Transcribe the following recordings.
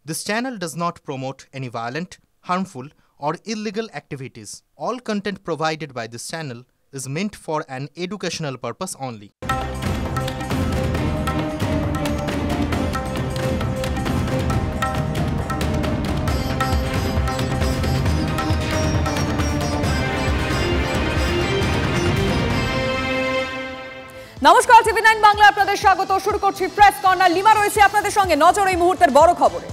This channel does not promote any violent, harmful, or illegal activities. All content provided by this channel is meant for an educational purpose only. নমস্কার, টিভি9 বাংলা আপনাদের স্বাগত। শুরু করছি press corner. Lima রয়েছে আপনাদের সঙ্গে। নজর এই মুহূর্তের বড় খবরে।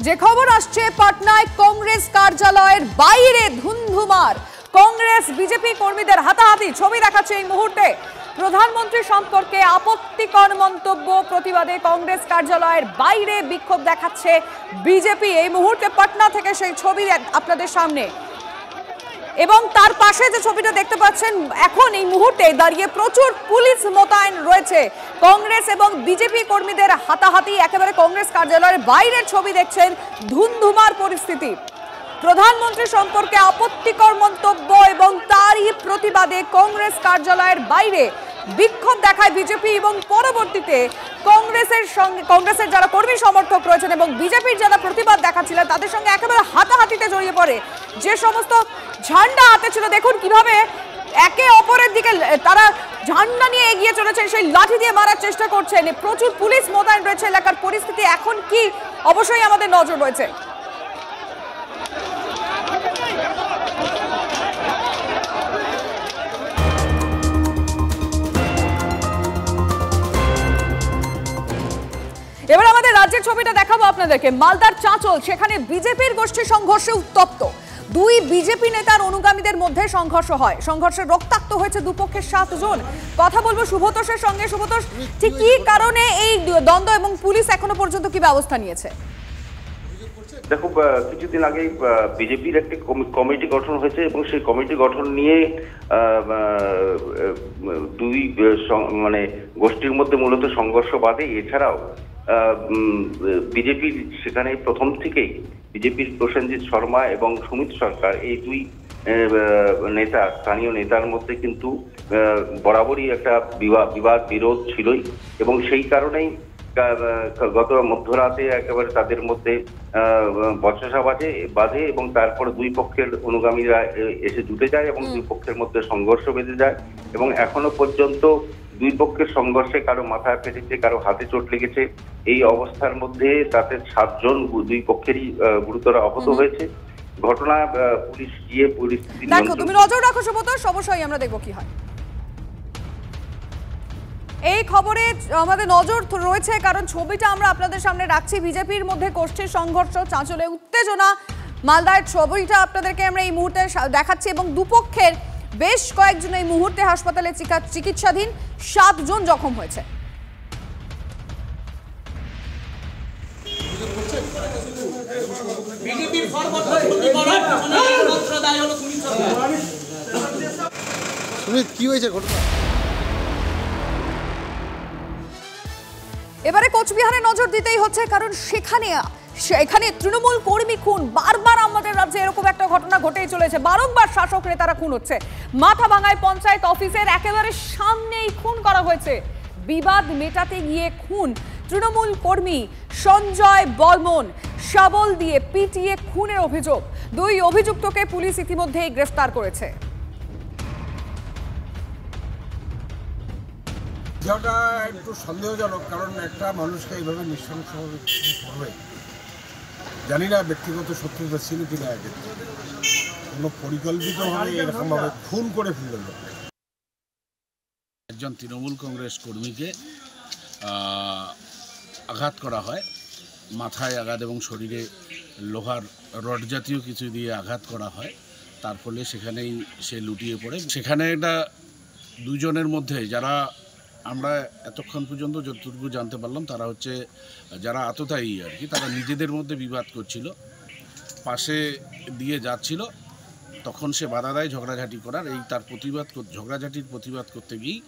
যে খবর আসছে, পাটনায় কংগ্রেস কার্যালয়ের বাইরে ধুন্ধুমার। কংগ্রেস বিজেপি কর্মীদের হাতাহাতি ছবি দেখাচ্ছে এই মুহূর্তে। প্রধানমন্ত্রী সম্পর্কে আপত্তিকর মন্তব্য প্রতিবাদে কংগ্রেস কার্যালয়ের বাইরে বিক্ষোভ দেখাচ্ছে বিজেপি। এই মুহূর্তে পাটনা থেকে সেই ছবি আপনাদের সামনে, এবং তার পাশে যে ছবিটা দেখতে পাচ্ছেন, এখন এই মুহূর্তে দাঁড়িয়ে প্রচুর পুলিশ মোতায়েন রয়েছে। কংগ্রেস এবং বিজেপি কর্মীদের হাতাহাতি একেবারে কংগ্রেস কার্যালয়ের বাইরের ছবি দেখছেন। ধুন্ধুমার পরিস্থিতি। প্রধানমন্ত্রী সম্পর্কে আপত্তিকর মন্তব্য এবং তারই প্রতিবাদে কংগ্রেস কার্যালয়ের বাইরে বিক্ষোভ দেখায় বিজেপি, এবং পরবর্তীতে কংগ্রেসের যারা কর্মী সমর্থক রয়েছেন এবং বিজেপির যারা প্রতিবাদ দেখাচ্ছিলেন তাদের সঙ্গে একেবারে হাতাহাতিতে জড়িয়ে পড়ে। যে সমস্ত ঝান্ডা হাতে ছিল, দেখুন কিভাবে একে অপরের দিকে তারা ঝান্ডা নিয়ে এগিয়ে চলেছেন, সেই লাঠি দিয়ে মারার চেষ্টা করছেন। প্রচুর পুলিশ মোতায়েন রয়েছে। এলাকার পরিস্থিতি এখন কি, অবশ্যই আমাদের নজর রয়েছে। এবার আমাদের রাজ্যের ছবিটা দেখাবো আপনাদেরকে। মালদার চাঁচল, সেখানে বিজেপির গোষ্ঠী সংঘর্ষে উত্তপ্ত। দুই বিজেপি নেতার অনুগামীদের মধ্যে সংঘর্ষ হয়। সংঘর্ষে রক্তাক্ত হয়েছে দুপক্ষের 7 জন। কথা বলবো সুব্রতোষের সঙ্গে। সুব্রতোষ, ঠিক কি কারণে এই দ্বন্দ্ব এবং পুলিশ এখনো পর্যন্ত কি ব্যবস্থা নিয়েছে? দেখো, কিছুদিন আগে বিজেপির একটি কমিটি গঠন হয়েছে এবং সেই কমিটি গঠন নিয়ে দুই গোষ্ঠীর মধ্যে মূলত সংঘর্ষ বাধে। এছাড়াও বিজেপির সেখানে প্রথম থেকেই বিজেপির প্রসেনজিৎ শর্মা এবং সুমিত সরকার, এই দুই নেতা, স্থানীয় নেতার মধ্যে কিন্তু বরাবরই একটা বিবাদ বিরোধ ছিলই, এবং সেই কারণেই গত মধ্যরাতে একেবারে তাদের মধ্যে বচসা বাজে এবং তারপর দুই পক্ষের অনুগামীরা এসে জুটে যায় এবং দুই পক্ষের মধ্যে সংঘর্ষ বেঁধে যায়। এবং এখনো পর্যন্ত দুই পক্ষের সংঘর্ষে কারো মাথায় ফেটেছে, কারো হাতে চোট লেগেছে। এই অবস্থার মধ্যে তাতে 7 জন দুই পক্ষেরই গুরুতর আহত হয়েছে। ঘটনা পুলিশ গিয়ে পরিস্থিতি দেখো, তুমি নজর রাখো সুব্রতোষ, অবশ্যই আমরা দেখবো কি হয়। এই খবরে আমাদের নজর রয়েছে, কারণ ছবিটা আমরা আপনাদের সামনে রাখছি। বিজেপির মধ্যে গোষ্ঠীর সংঘর্ষ, চাঁচলে উত্তেজনা। মালদার ছবিটা আপনাদেরকে আমরা এই মুহূর্তে দেখাচ্ছি, এবং দুপক্ষের বেশ কয়েকজন এই মুহূর্তে হাসপাতালে চিকিৎসাধীন। 7 জন জখম হয়েছে। এবারে কোচবিহারে নজর দিতেই হচ্ছে, কারণ সেখানে তৃণমূল কর্মী খুন। বারবার আমাদের রাজ্যে এরকম একটা ঘটনা ঘটেই চলেছে। বারংবার শাসক নেতারা খুন হচ্ছে। মাথাভাঙায় পঞ্চায়েত অফিসের একেবারে সামনেই খুন করা হয়েছে। বিবাদ মেটাতে গিয়ে খুন। তৃণমূল কর্মী সঞ্জয় বর্মন শাবল দিয়ে পিটিয়ে খুনের অভিযোগ। 2 অভিযুক্তকে পুলিশ ইতিমধ্যেই গ্রেফতার করেছে। বিষয়টা একটু সন্দেহজনক, কারণ একটা মানুষকে এইভাবে নৃশংসভাবে করবে, জানি না ব্যক্তিগত শত্রুতা ছিল কিনা, কোনো পরিকল্পিতভাবে এরকমভাবে খুন করে ফেলল। একজন তৃণমূল কংগ্রেস কর্মীকে আঘাত করা হয়, মাথায় আঘাত এবং শরীরে লোহার রড জাতীয় কিছু দিয়ে আঘাত করা হয়। তার ফলে সেখানেই সে লুটিয়ে পড়ে। সেখানে একটা 2 জনের মধ্যে, যারা আমরা এতক্ষণ পর্যন্ত যতটুকু জানতে পারলাম, তারা হচ্ছে যারা আততায়ী আর কি, তারা নিজেদের মধ্যে বিবাদ করছিল। পাশে দিয়ে যাচ্ছিল, তখন সে বাধা দেয় ঝগড়াঝাটি করার। তার ঝগড়াঝাটির প্রতিবাদ করতে গিয়েই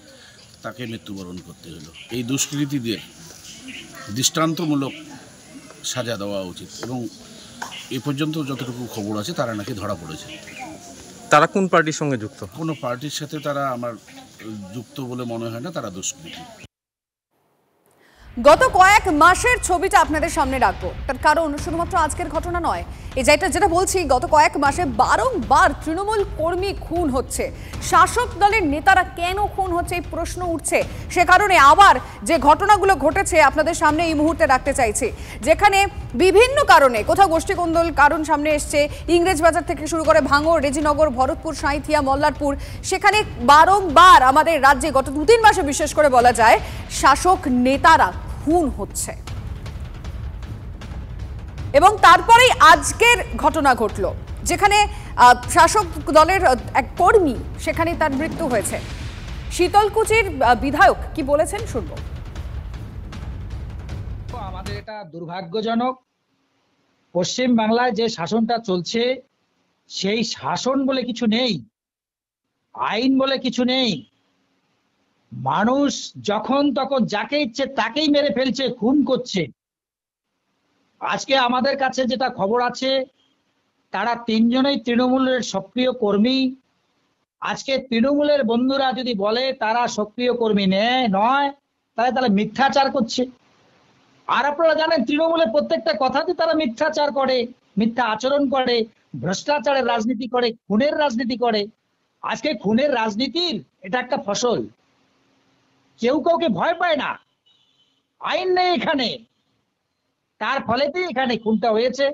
তাকে মৃত্যুবরণ করতে হলো। এই দুষ্কৃতীদের দৃষ্টান্তমূলক সাজা দেওয়া উচিত, এবং এ পর্যন্ত যতটুকু খবর আছে তারা নাকি ধরা পড়েছে। তারা কোন পার্টির সঙ্গে যুক্ত? কোনো পার্টির সাথে তারা আমার যুক্ত বলে মনে হয় না, তারা দুষ্কৃতী। গত কয়েক মাসের ছবিটা আপনাদের সামনে রাখবো, তার কারণ শুধুমাত্র আজকের ঘটনা নয়। এই যেটা বলছি, গত কয়েক মাসে বারংবার তৃণমূল কর্মী খুন হচ্ছে। শাসক দলের নেতারা কেন খুন হচ্ছে এই প্রশ্ন উঠছে। সে কারণে আবার যে ঘটনাগুলো ঘটেছে আপনাদের সামনে এই মুহূর্তে রাখতে চাইছি, যেখানে বিভিন্ন কারণে কোথাও গোষ্ঠীকন্দল কারণ সামনে এসছে, ইংরেজবাজার থেকে শুরু করে ভাঙড়, রেজিনগর, ভরতপুর, সাঁইথিয়া, মল্লারপুর, সেখানে বারংবার আমাদের রাজ্যে গত 2-3 মাসে বিশেষ করে বলা যায় শাসক নেতারা খুন হচ্ছে। এবং তারপরেই আজকের ঘটনা ঘটলো, যেখানে শাসক দলের এক কর্মী সেখানে তার মৃত্যু হয়েছে। শীতলকুচির বিধায়ক কি বলেছেন শুনবো। আমাদের এটা দুর্ভাগ্যজনক, পশ্চিম বাংলায় যে শাসনটা চলছে সেই শাসন বলে কিছু নেই, আইন বলে কিছু নেই। মানুষ যখন তখন যাকে ইচ্ছে তাকেই মেরে ফেলছে, খুন করছে। আজকে আমাদের কাছে যেটা খবর আছে, তারা 3 জনেই তৃণমূলের সক্রিয় কর্মী। আজকে তৃণমূলের বন্ধুরা যদি বলে তারা সক্রিয় কর্মী নয়, তাহলে মিথ্যাচার করছে। আর আপনারা জানেন তৃণমূলের প্রত্যেকটা কথাতে তারা মিথ্যাচার করে, মিথ্যা আচরণ করে, ভ্রষ্টাচারের রাজনীতি করে, খুনের রাজনীতি করে। আজকে খুনের রাজনীতির এটা একটা ফসল। কেউ কাউকে ভয় পায় না, আইন নেই এখানে, তার ফলেতেই এখানে খুনটা হয়েছে।